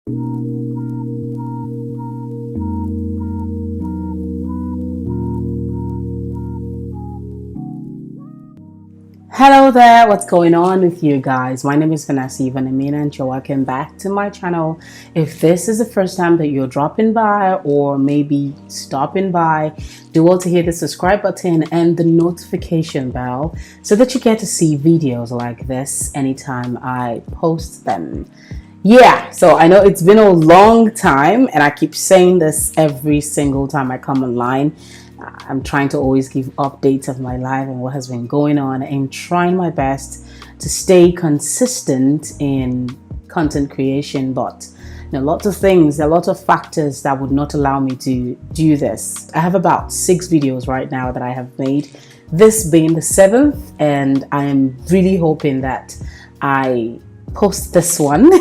Hello there, what's going on with you guys? My name is Vanessa Ivanamina and you're welcome back to my channel. If this is the first time that you're dropping by or maybe stopping by, do well to hit the subscribe button and the notification bell so that you get to see videos like this anytime I post them. Yeah, so I know it's been a long time and I keep saying this every single time I come online. I'm trying to always give updates of my life and what has been going on. I'm trying my best to stay consistent in content creation, but lots of things, a lot of factors that would not allow me to do this. I have about 6 videos right now that I have made, this being the 7th, and I am really hoping that I post this one.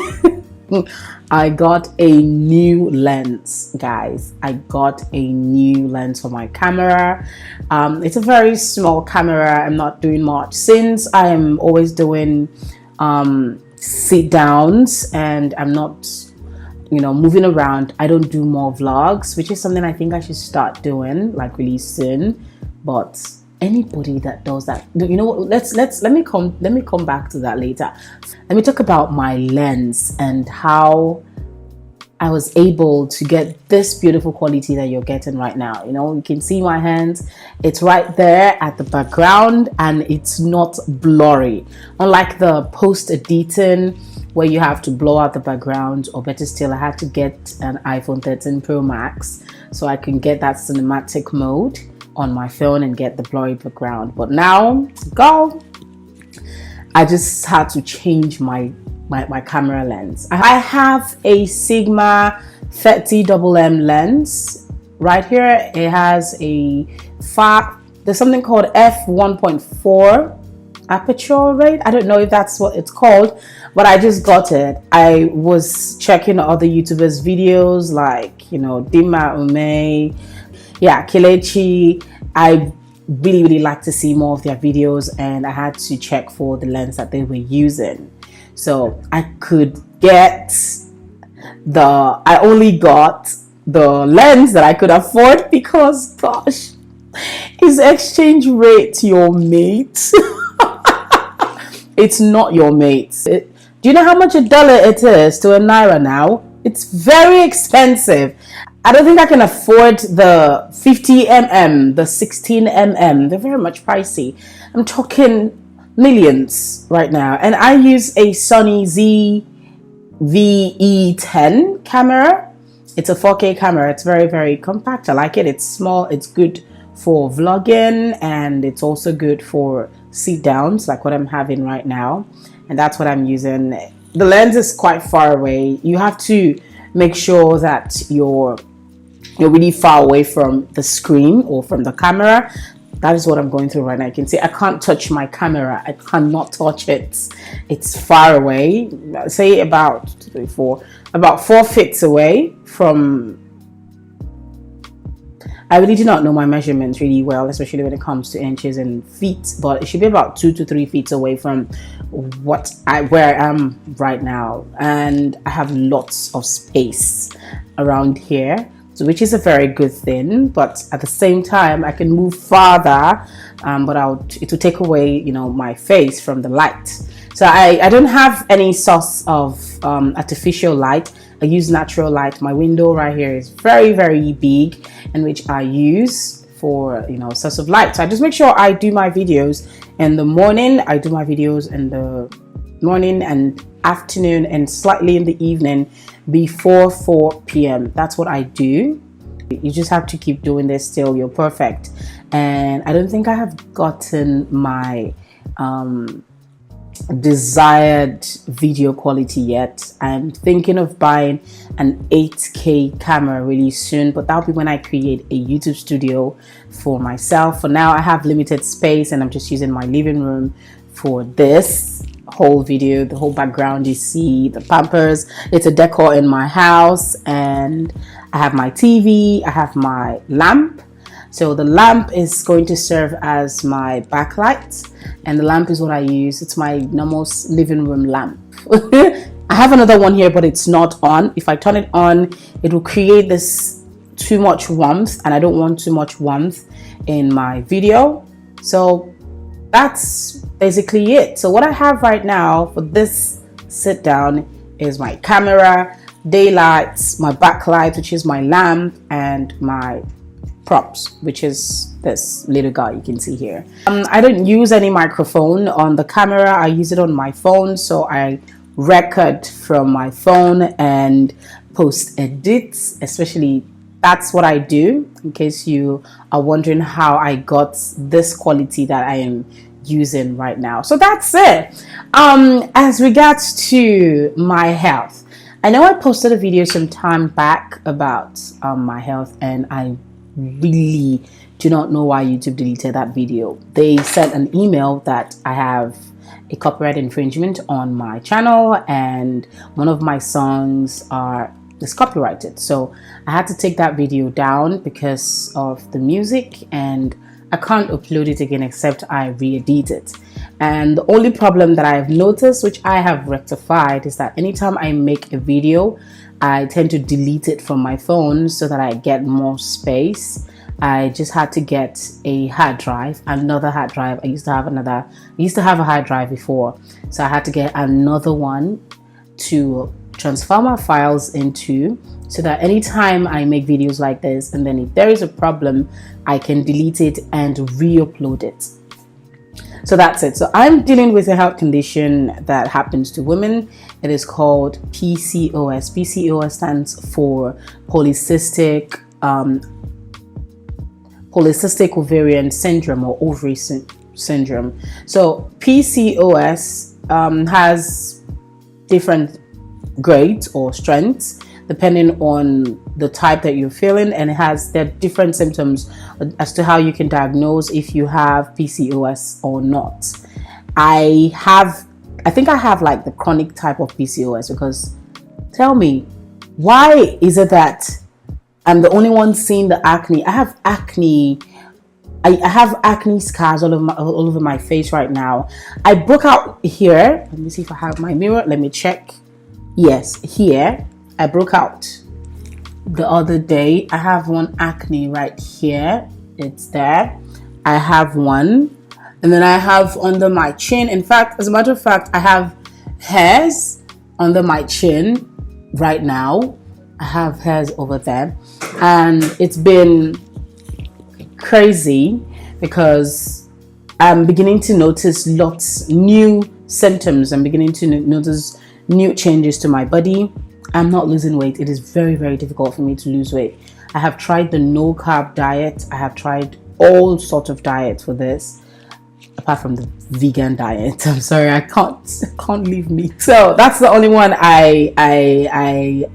I got a new lens, guys. I got a new lens for my camera. It's a very small camera. I'm not doing much since I am always doing sit downs and I'm not moving around. I don't do more vlogs, which is something I think I should start doing like really soon. But anybody that does that, let me come back to that later. Let me talk about my lens and how I was able to get this beautiful quality that you're getting right now. You can see my hands, it's right there at the background and it's not blurry, unlike the post editing where you have to blow out the background, or better still, I had to get an iPhone 13 Pro Max so I can get that cinematic mode on my phone and get the blurry background. But now, I just had to change my camera lens. I have a Sigma 30mm lens right here. It has there's something called f1.4 aperture rate. I don't know if that's what it's called, but I just got it. I was checking other YouTubers videos like Dima Ume, Kelechi. I really like to see more of their videos, and I had to check for the lens that they were using. So I could get I only got the lens that I could afford because, gosh, is exchange rate your mate? It's not your mate. Do you know how much $1 it is to a naira now? It's very expensive. I don't think I can afford the 50mm, the 16mm. They're very much pricey. I'm talking millions right now. And I use a Sony ZV-E10 camera. It's a 4K camera. It's very, very compact. I like it. It's small. It's good for vlogging, and it's also good for sit downs like what I'm having right now. And that's what I'm using. The lens is quite far away. You have to make sure that you're really far away from the screen or from the camera. That is what I'm going through right now. You can see I can't touch my camera. I cannot touch it. It's far away. Say about 4 feet away from. I really do not know my measurements really well, especially when it comes to inches and feet, but it should be about 2 to 3 feet away from where I am right now. And I have lots of space around here, which is a very good thing, but at the same time I can move farther, but it will take away my face from the light. So I don't have any source of artificial light. I use natural light. My window right here is very, very big, and which I use for source of light. So I just make sure I do my videos in the morning. I do my videos in the morning and afternoon and slightly in the evening before 4 p.m. That's what I do. You just have to keep doing this till you're perfect. And I don't think I have gotten my desired video quality yet. I'm thinking of buying an 8K camera really soon, but that'll be when I create a YouTube studio for myself. For now, I have limited space and I'm just using my living room for this whole video. The whole background you see, the Pampers, it's a decor in my house, and I have my TV, I have my lamp. So the lamp is going to serve as my backlight, and the lamp is what I use. It's my normal living room lamp. I have another one here, but it's not on. If I turn it on, it will create this too much warmth, and I don't want too much warmth in my video. So that's basically it. So what I have right now for this sit down is my camera, daylights, my backlight, which is my lamp, and my props, which is this little guy you can see here. I don't use any microphone on the camera. I use it on my phone, so I record from my phone and post edits. Especially, that's what I do, in case you are wondering how I got this quality that I am using right now. So that's it. As regards to my health, I know I posted a video some time back about my health, and I really do not know why YouTube deleted that video. They sent an email that I have a copyright infringement on my channel, and one of my songs is copyrighted. So I had to take that video down because of the music, and I can't upload it again except I re-edit it. And the only problem that I've noticed, which I have rectified, is that anytime I make a video, I tend to delete it from my phone so that I get more space. I just had to get a hard drive, another hard drive. I used to have a hard drive before, so I had to get another one to transfer my files into, so that anytime I make videos like this, and then if there is a problem, I can delete it and re-upload it. So that's it. So I'm dealing with a health condition that happens to women. It is called PCOS. PCOS stands for polycystic ovarian syndrome, or ovary syndrome. So PCOS has different grades or strengths depending on the type that you're feeling, and there are different symptoms as to how you can diagnose if you have PCOS or not. I think I have like the chronic type of PCOS, because tell me, why is it that I'm the only one seeing the acne? I have acne. I have acne scars all over my face right now. I broke out here. Let me see if I have my mirror. Let me check. Yes, here. I broke out the other day. I have one acne right here. It's there. I have one. And then I have under my chin. In fact, as a matter of fact, I have hairs under my chin right now. I have hairs over there. And it's been crazy because I'm beginning to notice new symptoms. I'm beginning to notice new changes to my body. I'm not losing weight. It is very, very difficult for me to lose weight. I have tried the no carb diet. I have tried all sorts of diets for this, apart from the vegan diet. I'm sorry, I can't leave meat. So that's the only one I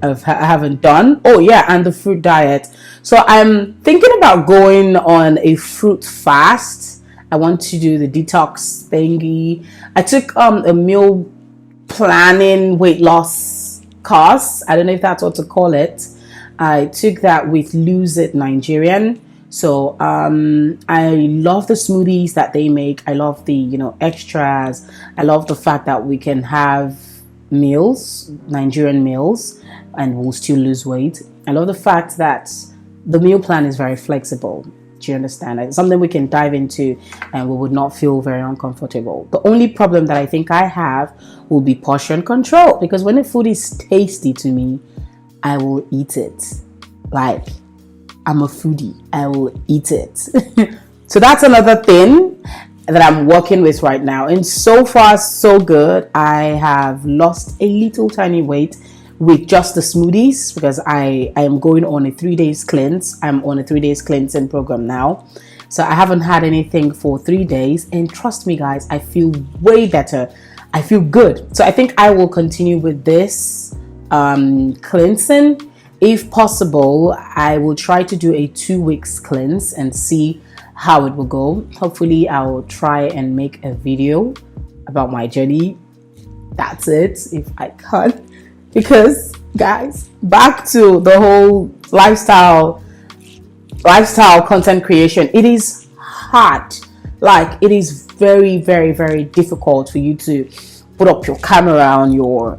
haven't done. Oh yeah, and the fruit diet. So I'm thinking about going on a fruit fast. I want to do the detox thingy. I took a meal planning weight loss course. I don't know if that's what to call it. I took that with Lose It Nigerian. So I love the smoothies that they make. I love the extras. I love the fact that we can have meals, Nigerian meals, and we'll still lose weight. I love the fact that the meal plan is very flexible. Do you understand? It's something we can dive into and we would not feel very uncomfortable. The only problem that I think I have will be portion control, because when the food is tasty to me, I will eat it. Like, I'm a foodie. I will eat it. So that's another thing that I'm working with right now. And so far, so good. I have lost a little tiny weight with just the smoothies, because I am going on a 3 days cleanse. I'm on a 3 days cleansing program now. So I haven't had anything for 3 days. And trust me, guys, I feel way better. I feel good. So I think I will continue with this cleansing. If possible, I will try to do a 2 weeks cleanse and see how it will go. Hopefully, I will try and make a video about my journey. That's it, if I can. Because, guys, back to the whole lifestyle content creation. It is hard. Like, it is very, very, very difficult for you to put up your camera on your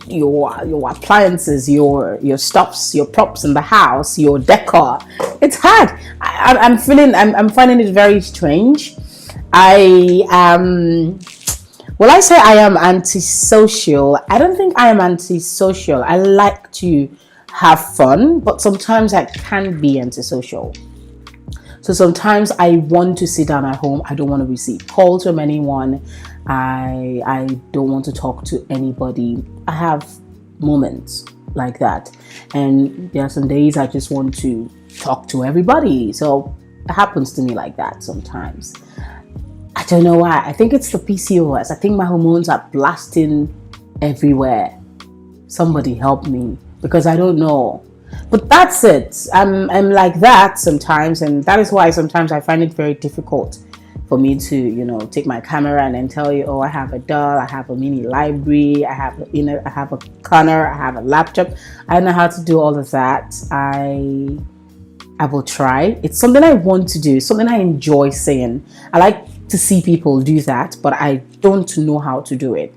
your appliances, your stuffs, your props in the house, your decor. It's hard. I'm finding it very strange. I am. Well, I say I am antisocial. I don't think I am antisocial. I like to have fun, but sometimes I can be antisocial. So sometimes I want to sit down at home. I don't want to receive calls from anyone. I don't want to talk to anybody. I have moments like that. And there are some days I just want to talk to everybody. So it happens to me like that sometimes. I don't know why. I think it's the PCOS. I think my hormones are blasting everywhere. Somebody help me, because I don't know. But that's it. I'm like that sometimes, and that is why sometimes I find it very difficult for me to, take my camera and then tell you, oh, I have a doll, I have a mini library, I have a corner, I have a laptop. I don't know how to do all of that. I will try. It's something I want to do, something I enjoy saying. I like to see people do that, but I don't know how to do it.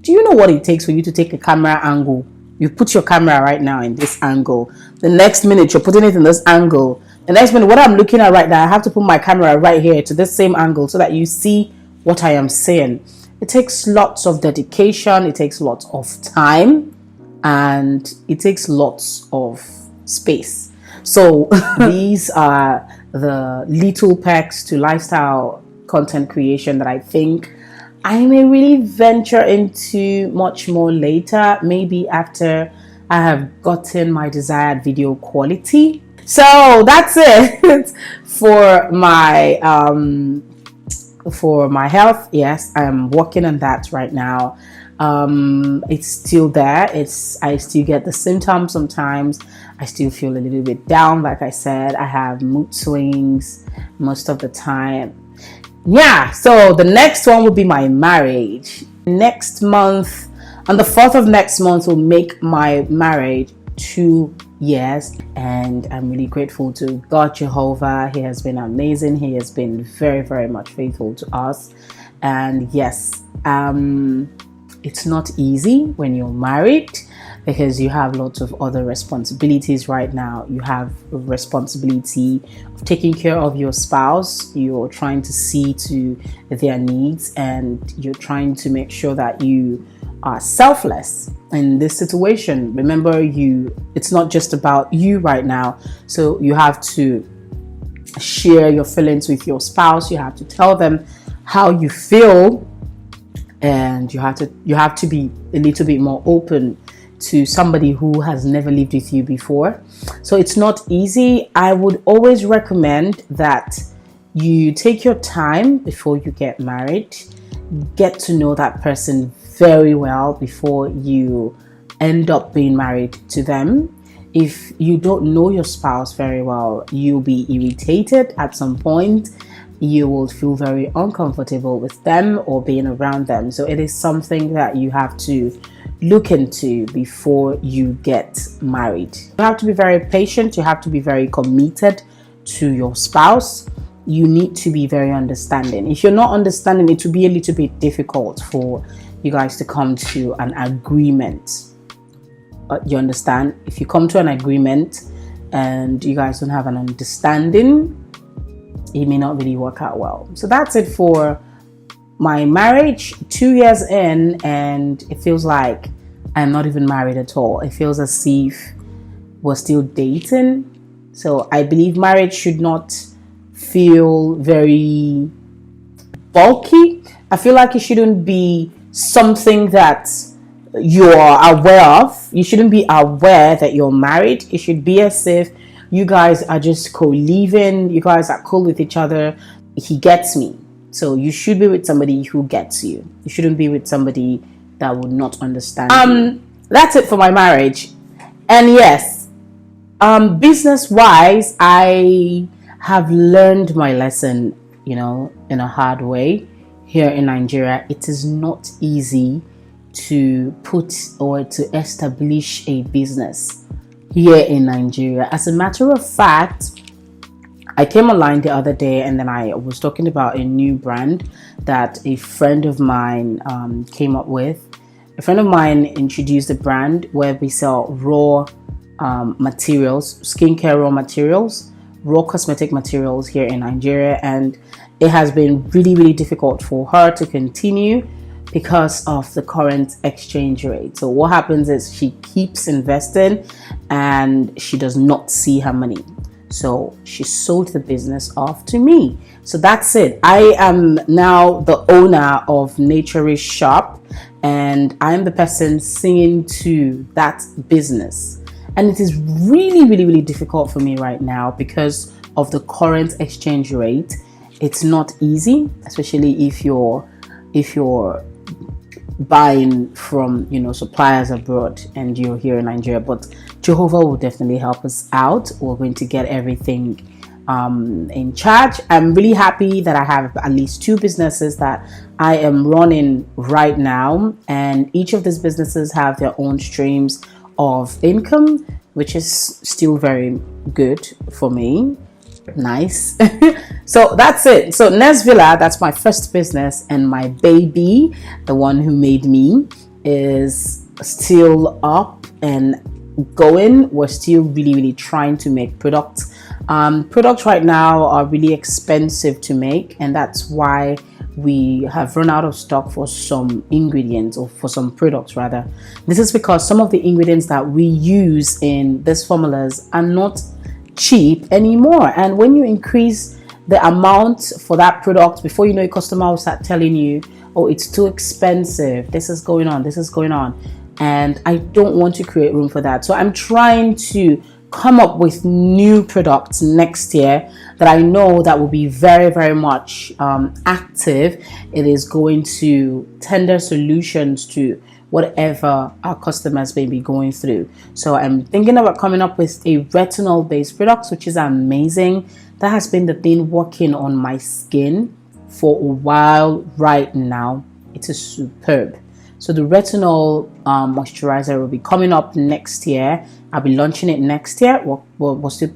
Do you know what it takes for you to take a camera angle? You put your camera right now in this angle. The next minute, you're putting it in this angle. The next minute, what I'm looking at right now, I have to put my camera right here to this same angle so that you see what I am saying. It takes lots of dedication. It takes lots of time. And it takes lots of space. So these are the little perks to lifestyle content creation that I think I may really venture into much more later, maybe after I have gotten my desired video quality. So that's it for my health. Yes, I'm working on that right now. It's still there. I still get the symptoms sometimes. I still feel a little bit down. Like I said, I have mood swings most of the time. Yeah, so the next one will be my marriage. Next month, on the 4th of next month, will make my marriage 2 years. And I'm really grateful to God Jehovah. He has been amazing. He has been very, very much faithful to us. And yes, it's not easy when you're married, because you have lots of other responsibilities right now. You have a responsibility of taking care of your spouse. You're trying to see to their needs, and you're trying to make sure that you are selfless in this situation. Remember, it's not just about you right now. So you have to share your feelings with your spouse. You have to tell them how you feel, and you have to be a little bit more open to somebody who has never lived with you before. So it's not easy. I would always recommend that you take your time before you get married. Get to know that person very well before you end up being married to them. If you don't know your spouse very well, you'll be irritated at some point. You will feel very uncomfortable with them or being around them. So it is something that you have to look into before you get married. You have to be very patient. You have to be very committed to your spouse. You need to be very understanding. If you're not understanding, it will be a little bit difficult for you guys to come to an agreement. You understand? If you come to an agreement and you guys don't have an understanding, it may not really work out well. So that's it for my marriage. 2 years in, and it feels like I'm not even married at all. It feels as if we're still dating. So I believe marriage should not feel very bulky. I feel like it shouldn't be something that you're aware of. You shouldn't be aware that you're married. It should be as if you guys are just co-living. You guys are cool with each other. He gets me. So you should be with somebody who gets you. You shouldn't be with somebody that would not understand you. That's it for my marriage. And yes, business wise, I have learned my lesson, in a hard way. Here in Nigeria, it is not easy to put or to establish a business here in Nigeria. As a matter of fact, I came online the other day, and then I was talking about a new brand that a friend of mine came up with, a friend of mine introduced a brand where we sell raw materials, skincare raw materials, raw cosmetic materials here in Nigeria, and it has been really, really difficult for her to continue because of the current exchange rate. So what happens is she keeps investing and she does not see her money. So she sold the business off to me. So that's it. I am now the owner of Naturish Shop, and I'm the person singing to that business. And it is really, really, really difficult for me right now because of the current exchange rate. It's not easy, especially if you're buying from, you know, suppliers abroad and you're here in Nigeria. But Jehovah will definitely help us out. We're going to get everything in charge. I'm really happy that I have at least 2 businesses that I am running right now, and each of these businesses have their own streams of income, which is still very good for me. Nice. So that's it. So Nest Villa, that's my first business, and my baby, the one who made me, is still up and going. We're still really, really trying to make products. Products right now are really expensive to make, and that's why we have run out of stock for some ingredients, or for some products rather. This is because some of the ingredients that we use in these formulas are not cheap anymore, and when you increase the amount for that product, before you know, a customer will start telling you, oh, it's too expensive, this is going on, and I don't want to create room for that. So I'm trying to come up with new products next year that I know that will be very, very much active. It is going to tender solutions to whatever our customers may be going through. So I'm thinking about coming up with a retinol based product, which is amazing. That has been the thing working on my skin for a while right now. It is superb. So the retinol moisturizer will be coming up next year. I'll be launching it next year. We're still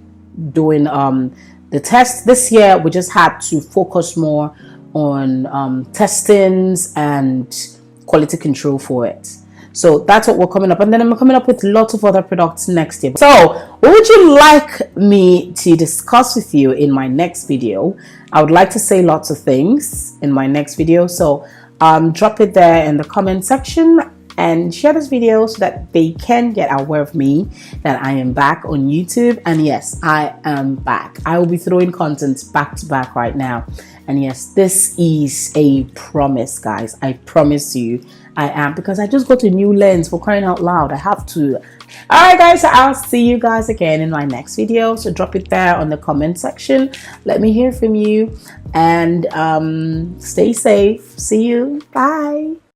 doing the test. This year we just had to focus more on testings and quality control for it. So that's what we're coming up, and then I'm coming up with lots of other products next year. So what would you like me to discuss with you in my next video? I would like to say lots of things in my next video, so drop it there in the comment section and share this video so that they can get aware of me, that I am back on YouTube. And yes, I am back. I will be throwing content back to back right now. And yes, this is a promise, guys. I promise you I am, because I just got a new lens, for crying out loud. I have to. All right, guys, I'll see you guys again in my next video. So drop it there on the comment section. Let me hear from you, and stay safe. See you. Bye.